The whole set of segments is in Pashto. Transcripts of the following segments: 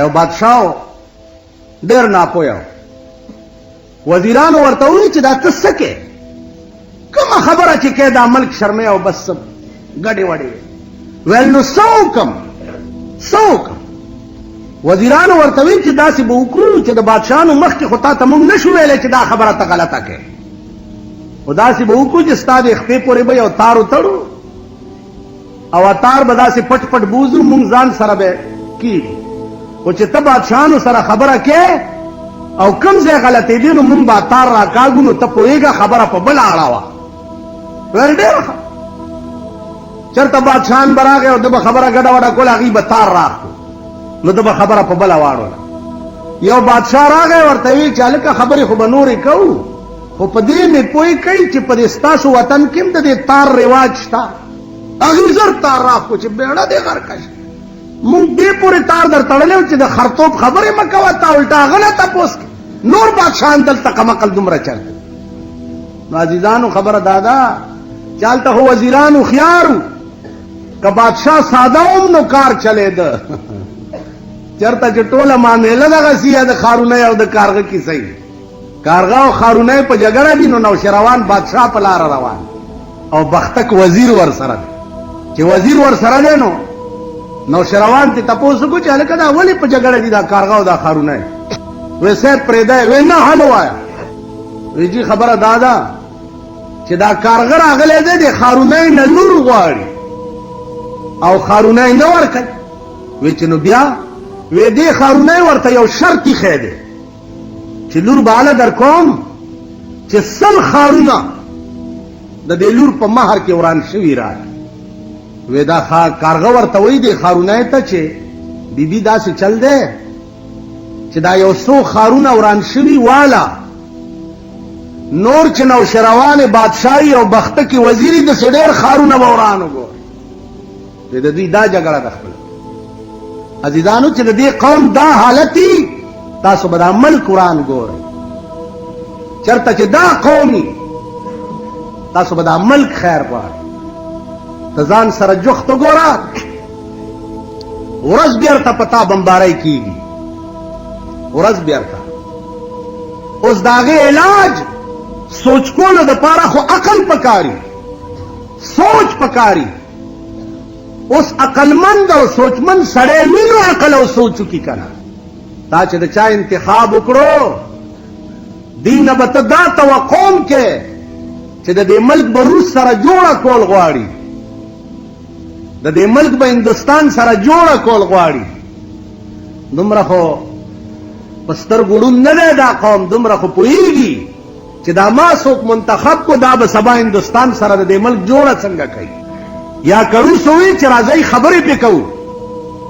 یو بادشاہ ډېر ناپوهه وزیرانو ورته وویل چې دا ته څه کې کومه خبره چې کې دا ملک شرمې او بس ګډې وډې ویل نو څه وکړم وزیرانو ورته ویل چې داسې به وکړو چې د بادشاهانو مخکې خو تا ته موږ نه شو ویلی چې دا خبره ته غلطه کې خو داسې به وکړو چې ستا د خپې پورې به یو تار وتړو او تار به داسې پټ پټ بوزو موږ ځان سره به کېږي خو چې ته بادشاهانو سره خبره کې او کوم ځای غلطېدې نو موږ به تار راکاږو نو ته پوهېږه خبره په بله اړه وه ویل ډېر ښه چېرته بادشاهان به راغی او ده به خبره ګډه وډه کوله هغوی به تار راکړو نو ده به خبره په بله واړوله یو بادشاه راغی ورته وی چې هلکه خبرې خو به نورې کوو خو په دې مې پوه کوي چې په دې ستاسو وطن کې هم د دې تار رواج شته هغوی زر تار راکړو چې بیړه دې غرقه شي موږ دې پورې تار در تړلی و چې د خرطوب خبرې مه کوه تا الټا هغه نه تپوس کړي نور بادشاهان دلته کمقل دومره چلته نو عزیزانو خبره دا ده چې هلته خو وزیران هوښیار وو که بادشاه ساده هم نو کار چلېده چېرته چې ټوله معامله دغسې یا د خارونی او د کارغه کیسه وي کارغه او خارونی په جګړه دي نو نوشروان بادشاه په لاره روان او بختک وزیر ورسره دی چې وزیر ورسره دی نو نوشروان ته تپوس وکړو چې هلکه دا ولې په جګړه دي دا کارغه او دا خارونی وی صاحب پرېږدی وی نه حل ووایه وی جي خبره دا ده چې دا کارغه راغلی دی د خارونی نه لور غواړي او خارونی نه ورکوي وی چې نو بیا وی دې خارونی ورته یو شرط ایښی دی چې لور به هله در کوم چې 100 خارونه د دې لور په مهر کې وران شوي راکړي وی دا کارغه ورته وایي دې خارونی ته چې بیبي داسې چل دی چې دا یو 100 خارونه وران شوي واله نور چې نوشروان بادشاهي او بختکي وزیري داسې ډېر خارونه به وران وګوري د دوی دا جګړه ده خپله عزیزانو چې د دې قوم دا حالت وي تاسو به دا ملک وران ګورئ چېرته چې دا قوم وي تاسو به دا ملک خیر غواړئ ته ځان سره جخت وګوره ورځ بېرته په تا بمبارۍ کېږي ورځ بېرته اوس د هغې علاج سوچ کولو دپاره خو عقل پکاري سوچ پکاري اوس عقلمند او سوچمند سړی وي نو عقل او سوچ وکړي که نه تا چې د چا انتخاب وکړو دې نه به ته دا توقع کې چې د دې ملک به روس سره جوړه کول غواړي د دې ملک به هندوستان سره جوړه کول غواړي دومره خو په سترګو ړوند نه دی دا قوم دومره خو پوهېږي چې دا ما څوک منتخب کو دا به سبا هندوستان سره د دې ملک جوړه څنګه کوي یا که روس ووایي چې راځئ خبرې پې کوو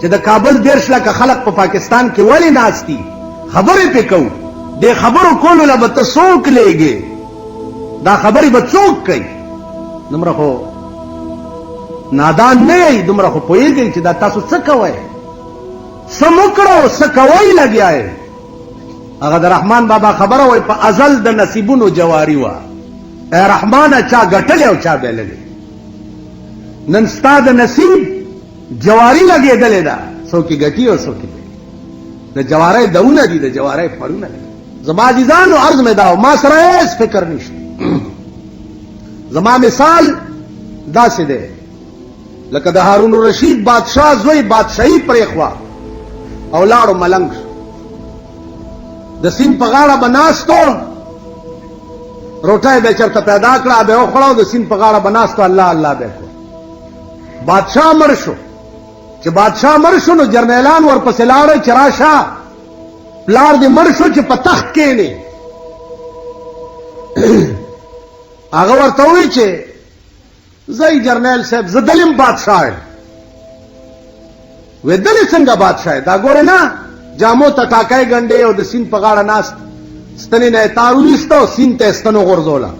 چې د کابل 10 لکه خلک په پاکستان کې ولې ناست دي خبرې پې کوو دې خبرو کولو له به ته څوک لیږې دا خبرې به څوک کوي دومره خو نادان نه یئ دومره خو پوهېږئ چې دا تاسو څه کوئ څه مو کړو څه کوئ لګیا یې هغه د رحمان بابا خبره وایي په ازل د نصیبونو جواري وه ای رحمانه چا ګټلې او چا بېللې نن ستا د نصیب جواری لګېدلې ده څوک یې ګټي او څوک یې د جواری دونه دي د جواری پړونه دي زما عزیزانو عرض مې دا ما سره هېڅ فکر نشته زما مثال داسې دی لکه د هارون الرشید بادشاه زوی بادشاهي پرېښوه او لاړو ملنګ شو د سیند په غاړه به ناستو روټۍ به چېرته پیدا کړه به یې وخوړه او د سیند په غاړه به ناستو الله الله به کړو بادشاه مړ شو چې بادشاه مړ شو نو جرنیلان ورپسې لاړل چې راشه پلار دې مړ شو چې په تخت کښېنې هغه ورته ووایي چې زه جرنیل صاحب زه دلیم بادشاه یم وی دلې څنګه بادشاه دا ګورې نه جامو ته ټاکی ګنډې او د سیند په غاړه ناست ستنې نه یې تار وویسته او سیند ته یې ستنو غورځوله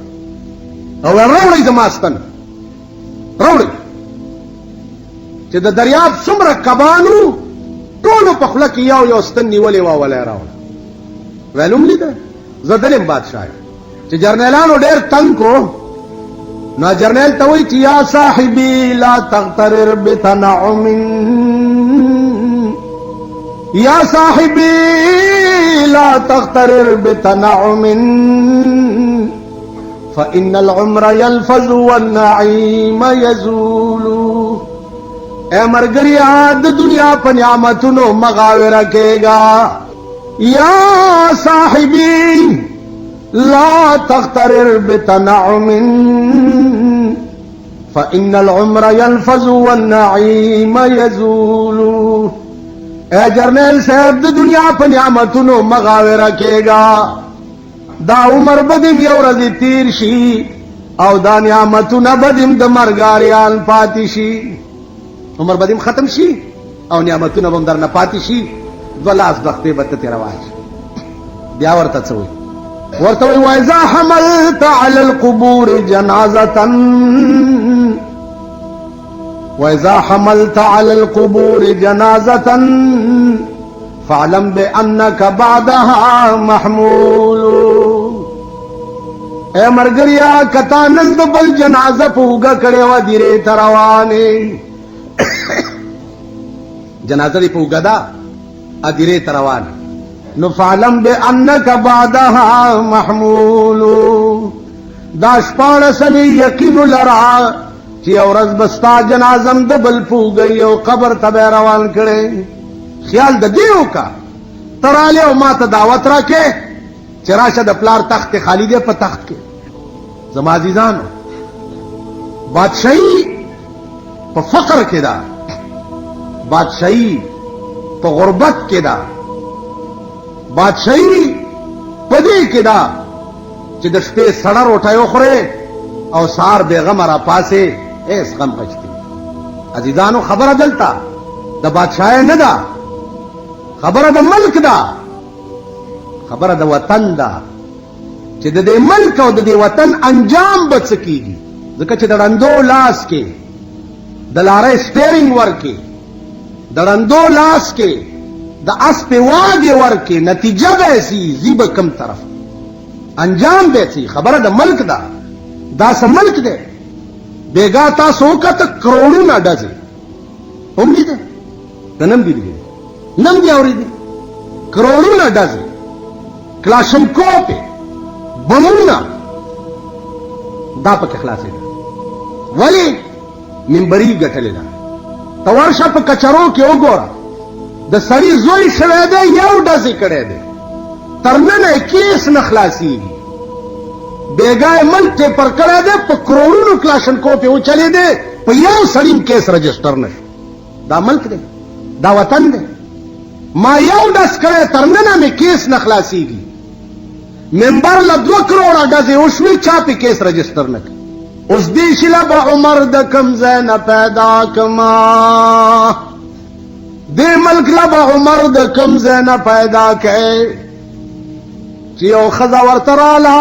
او راوړئ زما ستن راوړئ چې د دریاب څومره کبانو ټولو په خوله کې یو یو ستن نیولې وه ولی یې راوړه ویل ولیده زه دلیم بادشاه یم چې جرنیلانو ډېر تنګ کړو نو جرنیل ته وایي چې یا صاحبي لا تغترر بتنعم या साहिबी ला तख्तरिर बितनउम फइन्नल उम्र यल्फज़ु वन्नईम यज़ूलु। ए मरगरिया द दुनिया प नियामतुनो मगावे रखेगा। या साहिबी ला तख्तरिर बितनउम फइन्नल उम्र यल्फज़ु वन्नईम यज़ूलु। ए जर्नैल साहब द दुनिया प नियामतुनो मगावे रखेगा। दा उमर बदिम यौ रज़ी तीर शी او دا नियामतुना बदिम द मरगारियान पाती शी। उमर बदिम खत्म शी او नियामतुना बम در न पाती शी। द्वलास बख्ते बत तेरा वाज बया ورته څوي ورته وایذا حملت على القبور جنازه وإذا حملت على القبور جنازة فاعلم بأنك بعدها محمول. اے مرگریا کتا نزد بل جنازہ پوگا کڑے و دیرے تروانے جنازہ دی پوگا دا ادیرے تروان نو فاعلم بأنك بعدها محمول. داش پاڑ سنی یقین لرا چی اورز بستا جنازم دبل پو گئی او قبر تبے روان کرے. خیال د دیو کا تراله او ما ته دعوت راکې چراشه د پلار تخت خالی دی په تخت کې. زما عزیزانو بادشاہی په فقر کې دا، بادشاہی په غربت کې دا، بادشاہی په دې کې دا چې د شپې سړه روټه خورې او سار بیغم را پاسه ایس غم بچتی. عزیزانو خبره دلتا د بادشاہ نه دا، خبره د ملک دا، خبره د وطن دا چې د دې ملک او د دې وطن انجام بچ کیږي. ځکه چې د رندو لاس کې د لارې سټیرینګ ورکې، د رندو لاس کې د اس په واګي ورکې، نتیجه به سي زیب کم طرف انجام به سي. خبره د ملک دا، دا سم ملک دی بیگا تاسو کته کروڑونه ډزې هم دي ده نم دي نم دي اورېدي کروڑونه ډزې کلاشنکوف بمونه دا پکې خلاصې ده. ولی منبري ګټلې ده. ته ورشه په کچرو کې وګوره د سړي زوی شوی دی یو ډزې کړی دی تر ننه کیس نه خلاصېږي. بیگای ملک ته پر کړه ده په کروڑونو کلاشنکوف یې وچلې ده په یو سړي کیس رجسټر نشو. دا ملک دی، دا وطن دی. ما یو ډز کړی تر ننه مې کیس نه خلاصېږي. ممبر له 2 کروڑه ډزې وشوې چا پې کیس رجسټر نه کړي. اوس دې شله به عمر د کم ځای نه پیدا کما، دې ملک له به عمر د کم ځای نه پیدا کړي چې یو ښځه ورته راله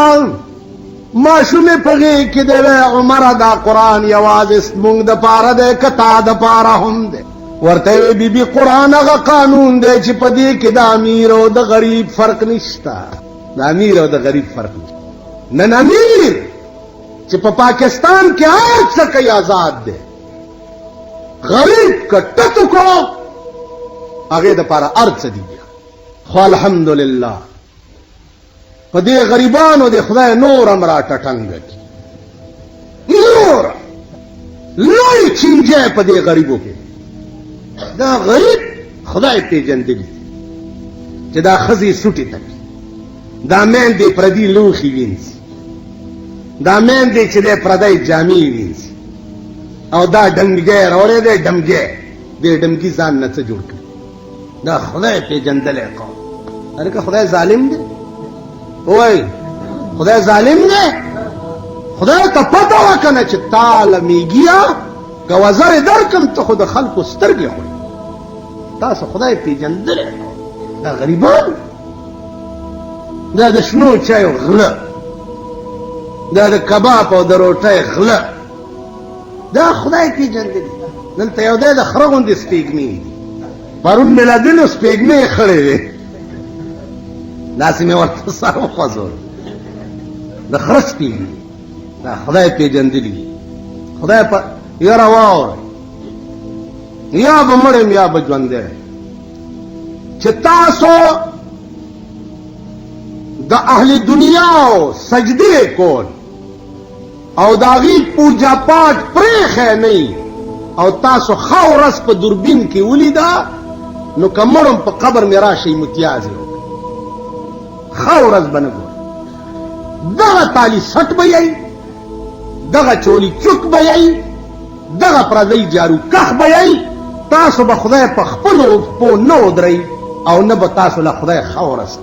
ماشومې په غېږ کې دی وی عمره دا قرآن یوازې مونږ دپاره دی که تا دپاره هم دی. ورته یې بیبي قرآن هغه قانون دی چې په دې کې د امیر او د غریب فرق نشته. د امیر او د غریب فرق نشته. نن امیر چې په پاکستان کې هر څه کوي آزاد دی، غریب که ټتو کړو هغې دپاره هر څه دي. خو الحمدلله په دې غریبانو د خدای نور هم را ټټنګ کړي. نور لوی چینجی په دې غریبو کې دا غریب خدای پیژندلی چې دا ښځې سوټې تکي، دا میندې پردي لوښي وینځي، دا میندې چې دی پردی جامې وینځي، او دا ډنګی راوړی دی ډمګی، دې ډمګي ځان نه څه جوړ کړي. دا خدای پیژندلی قوم. هلکه خدای ظالم دی؟ وای خدای ظالم دی؟ خدای ته پته وکنه چې تاله میګیا که وزر درکم ته خو د خلکو سترګې خوري. تاسو خدای پیژندلی. دا غریبان، دا د شنو چایو غله، دا د کباب او د روټۍ غله، دا خدای پیژندلی. دلته یو دی د خره غوندې سپېږمې دي، پرون میلادینو سپېږمې خړې وې، داسې مې ورته سر وخوځول. د خره سپېږمې دا خدای پیژندلی. خدای په یاره واوره، یا به مړ یم یا به ژوندی. چې تاسو د اهل دنیا سجدے کول او داغي پوجا پاٹ پریخه نه او تاسو خاورس په دوربین کې ولیدا نو کمرم په قبر می راشي امتیاز خاورس بنګو دغه تالی سټ بیاي دغه چولی چوک بیاي دغه پردی جارو کخ بیاي تاسو به خدای په خپل په نو دري او نه به تاسو له خدای خاورس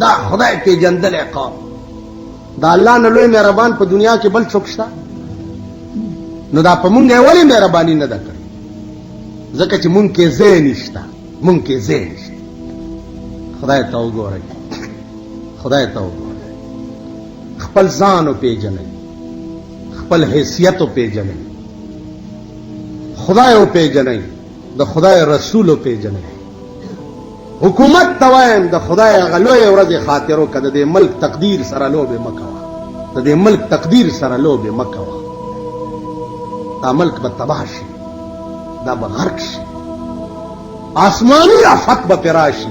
دا خدای پیژندل قوم دا الله نه لوی مهربان په دنیا کې بل څوک شته نو دا په مونږه ولی مهرباني نه ده کړې ځکه چې مونږ کې ځای نشته مونږ کې ځای نشته خدای ته وګورئ خدای ته وګورئ خپل ځان پیژنئ خپل حیثیت پیژنئ خدای پیژنئ د خدای رسول پیژنئ حکومت توایم د خدای غلوی ورځ خاطرو کده د ملک تقدیر سره لوبه مکوا د ملک تقدیر سره لوبه مکوا دا ملک به تباہ شي دا به غرق شي آسمانی آفت به پراشي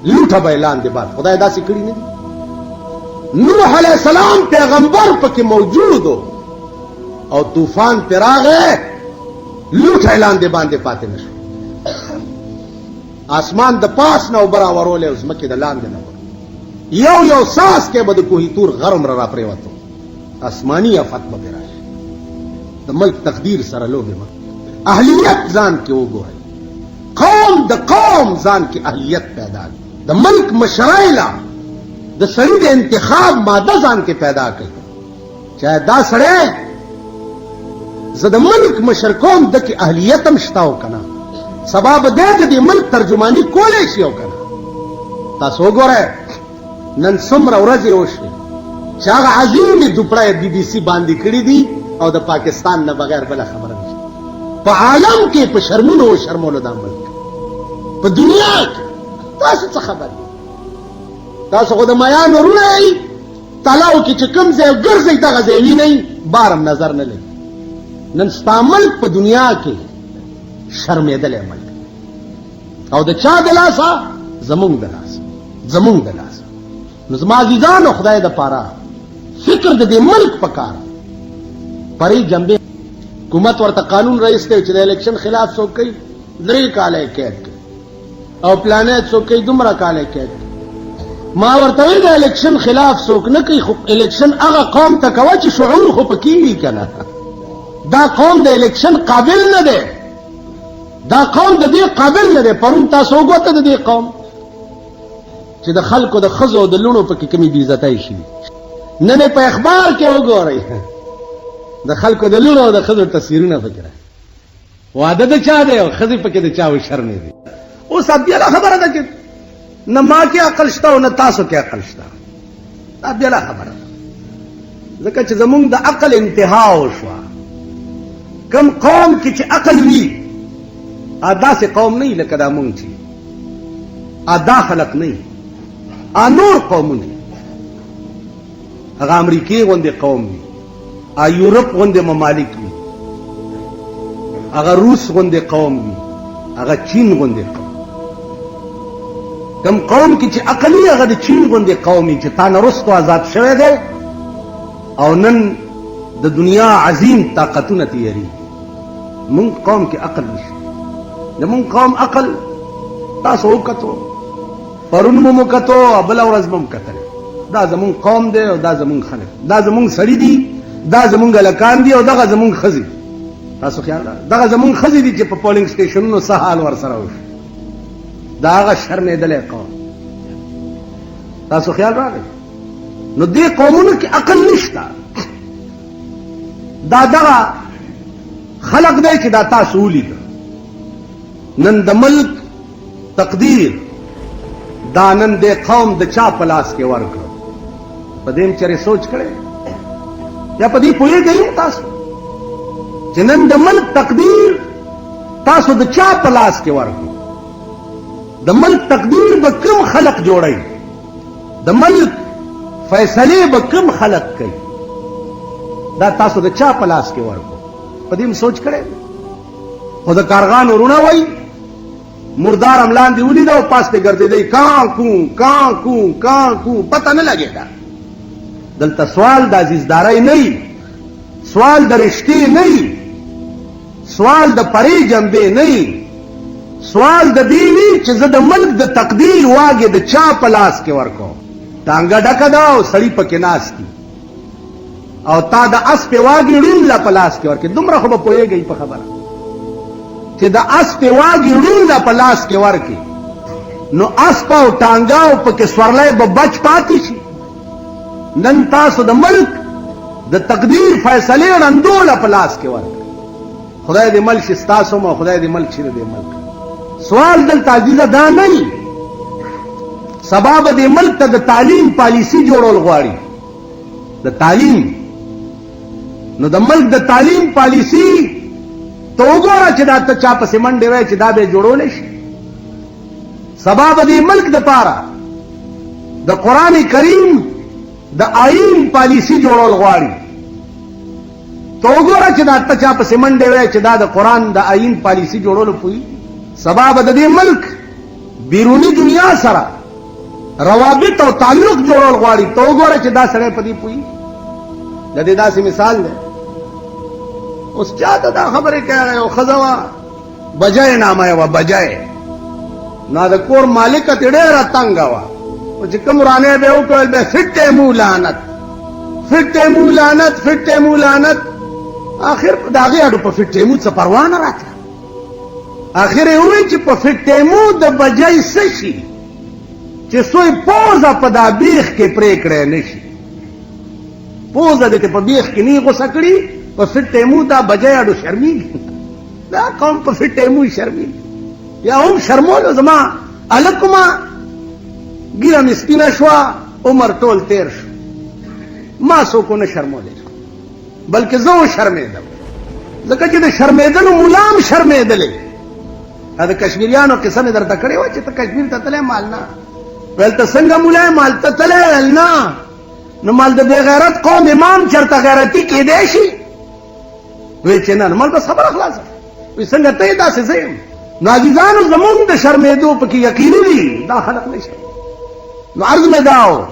لوټه به اعلان دی بعد خدای داسې کړی نه دی نوح علیہ السلام پیغمبر پکې موجود او طوفان پراغه لوټه اعلان دی باندې پاتې نشو آسمان د پاس نه وبرا ورولې اوس مکه د لاندې نه یو ساس کې به د کوهی تور غرم را پریوتو آسمانی آفت به راشي د ملک تقدیر سره لوبه ما اهلیت ځان کې وګورئ قوم د قوم ځان کې اهلیت پیدا د ملک مشرایلا د سړي د انتخاب ماده ځان کې پیدا کړي چاہے دا سړی زه د ملک مشر کوم د کې اهلیت هم شتاو کنه سبب دې د ملک ترجمانی کولای شي او کنه تاسو وګورئ نن څومره ورځې وشي چې هغه عظیم دوپړه بي بي سي باندې کړی دي او د پاکستان نه بغیر بل خبره نشته په عالم کې په شرمونو او شرمولو د ملک په دنیا کې تاسو څه خبر تاسو خو د میان ورونه تلاو کې چې کوم ځای ګرځي دغه ځای وینئ بارم نظر نه لګي نن ستا ملک په دنیا کې شرمېدلی ملک او د چا د لاسه زمونږ د لاسه زمونږ د لاسه نو زما عزیزانو خدای د پاره فکر د دې ملک پکار پرې جنبه حکومت ورته قانون رئیس ته چې د الیکشن خلاف څوک کوي 3 کاله قید کوي او پلانټ څوک کوي 2 کاله قید ما ورته د الیکشن خلاف څوک نه کوي خو الیکشن هغه قوم ته کوي چې شعور خو پکې وي کنه دا قوم د الیکشن قابل نه دی دا قوم د دې قابل نه دی پرون تاسو وګورئ د دې قوم چې د خلکو د خزو د لونو پکې کمی بی عزتای شي نه په اخبار کې وګورئ د خلکو د لونو او د خزو تصویرونه فکره واده د چا دی او خزي پکې د چا و شر نه دی اوس بیا خبره ده چې نه ما کې عقل شته او نه تاسو کې عقل شته دا بیا خبره ځکه چې زمونږ د عقل انتها وشو کم قوم کې چې عقل وي ادا سے قوم نہیں لکه دا مونږ چې ادا خلق نه نور قوم نه هغه امریکای غونډه قوم وي یورپ غونډه ممالک وي هغه روس غونډه قوم وي هغه چین غونډه قوم کم قوم کې چې عقلی هغه د چین غونډه قومي چې تا نه رستو آزاد شوه دی او نن د دنیا عظیم طاقتونه تیری مونږ قوم کې عقل نشته زمون قوم عقل تاسو وکړو پرون مو وکړو بل ورځ مو وکړل دا زمون قوم دی او دا زمون خلک دا زمون سړی دي دا زمون لکان دي او دا زمون خزي تاسو خیال دا زمون خزي دي چې په پولینګ سټیشنونو سهال ور سره وشي دا هغه شرمېدلې قوم تاسو خیال راغی نو دې قومونو کې عقل نشته دا خلق دی چې دا تاسو ولید نن د ملک تقدیر دا نن د قوم د چا پلاس کې ورکړ په دې چره سوچ کړي یا په دې پوهیږئ تاسو چې نن د ملک تقدیر تاسو د چا پلاس کې ورکړ د ملک تقدیر به کوم خلق جوړي د ملک فیصله به کوم خلق کوي دا تاسو د چا پلاس کې ورکړ په دې سوچ کړي خو د کارغان ورونه وای مردار املان دی ولید او پاس ته ګرځیدي کان کو پته نه لګیدا. دلته سوال د عزیزداري نه، سوال د رښتې نه، سوال د پرې جنبې نه، سوال د دې نه چې زه د ملک د تقدیر واګې د چا په لاس کې ورکو. ټانګه ډکه ده او سړی پکې ناست دي او تا د اس په واګې ړون لا په لاس کې ورکې. دومره خو به پوهېږئ په خبره چې د اس په واګې ړون لا په لاس کې ورکې، نو اس په او ټانګه او پکې سورلی به بچ پاتې شي. نن تاسو د ملک د تقدیر فیصلې ړندوله په لاس کې ورکړي. خدای دې مل شي ستاسو مو، خدای دې مل شي د دې ملک. سوال دلته عزیزه دا نه سبا به دې ملک ته د تعلیم پالیسی جوړول غواړي. د تعلیم نو د ملک د تعلیم پالیسی ته وګوره چې دا ته چا پسې منډې وای چې دا به جوړولی شي. سبا به دې ملک دپاره د قرآن کریم د آئین پالیسی جوړول غواړي. ته وګوره چې دا ته چا پسې منډې وای چې دا د قرآن د آئین پالیسی جوړولو پوهي. سبا به د دې ملک بیرونی دنیا سره روابط او تعلق جوړول غواړي. ته وګوره چې دا سړی په دې پوهي. د دې داسې مثال دی. اوس چا ته دا خبرې کوي یو ښځه وه بجای نامه یې وه بجای، نو د کور مالکه ترې ډېره تنګه وه. چې کوم ورانې به یې وکړل بیا فټې مو لعنت فټې مو لعنت. آخر د هغې اډو په فټې مو څه پروا نه راتله. آخر یې وویل چې په فټې مو د بجای څه شي چې سوی پوزه په دا بیخ کې پرې کړی نه شي. پوزه دې په بیخ کې نه غوسه کړي، په فټې مو دا بجای اډو شرمېږي. دا قوم په فټې مو شرمېږي. یا هم شرمولو زما هلکومه ګیره مې سپینه شوه، عمر ټول تیر شو، ما څوک ونه شرمولی بلکې زه وشرمېدم. ځکه چې د شرمېدلو ملا هم شرمېدلی. د کشمیریانو قصه مې درته کړې وه چې ته کشمیر ته تللی مال نه. ویل ته څنګه مولا یې مال ته تللی؟ ویل نه. نو مال د بې غیرت قوم امام چېرته غیرتي کېدی شي؟ وی چې نه. نو مال بس خبره خلاصه. وی څنګه ته یې داسې زه یم. نو عزیزانو زمونږ د شرمېدو پکې یقیني دي دا خلق نشته. نو عرض مې دا و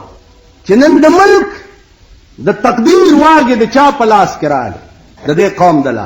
چې نن د ملک د تقدیر واګې د چا په لاس کې راغلی؟ د دې قوم د لاس.